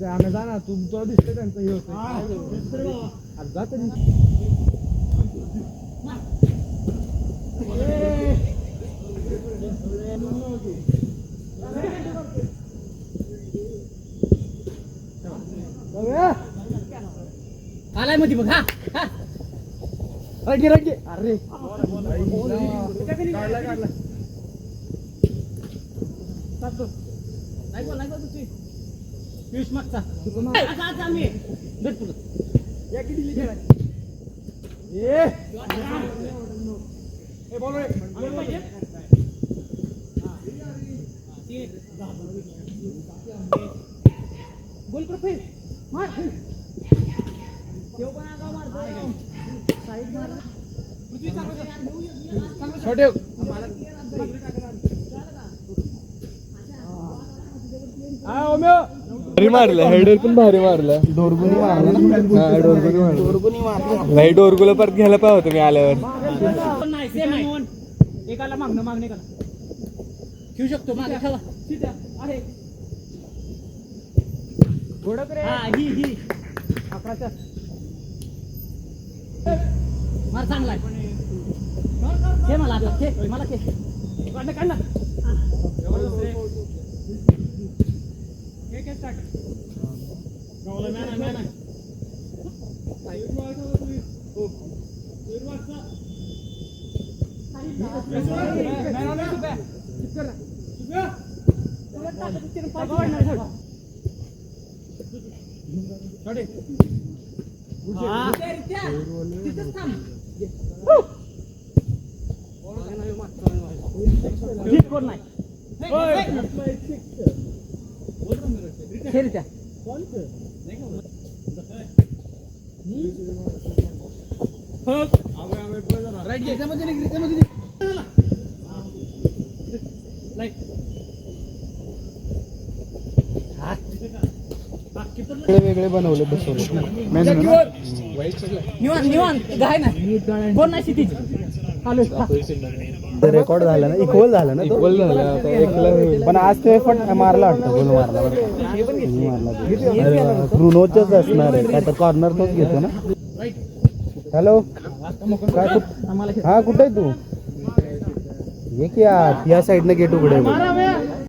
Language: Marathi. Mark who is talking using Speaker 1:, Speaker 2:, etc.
Speaker 1: आम्ही जा ना तुला दिसतंय त्यांचं हे होतं जा तरी
Speaker 2: आलाय मध्ये बघ. हा
Speaker 1: रडगे रडगे अरे काढला काढला
Speaker 2: नाही बोल तुझी पियुष मागचा आम्ही भेट तुला
Speaker 1: या किती लिहिलं ए बोल रे
Speaker 2: पाहिजे गोल प्रोफाईल मार
Speaker 1: छोटे भारी मारलं हेडर पण भारी मारलं डोरगुनी मारला ना डोरगुनी मारला नाही डोरगुला परत घ्यायला पाहिजे होतं मी आल्यावर
Speaker 2: एकाला मागणे का घेऊ शकतो मागे ठेवा आहे ही 11च्या मार चांगला आहे मला आता मला काढ ना
Speaker 1: वेगळे बनवले बसवले
Speaker 2: निवांत गाय ना कोण नाही शेतीची
Speaker 1: रेकॉर्ड झाला ना इक्वल झाला ना इक्वल झाला पण आज ते पण मारला वाटतं गोल मारला ब्रुनोचच असणार आहे काय तर कॉर्नर तोच घेतो ना. हॅलो काय हा कुठे आहे तू ये की या साईडनं गेट उघडे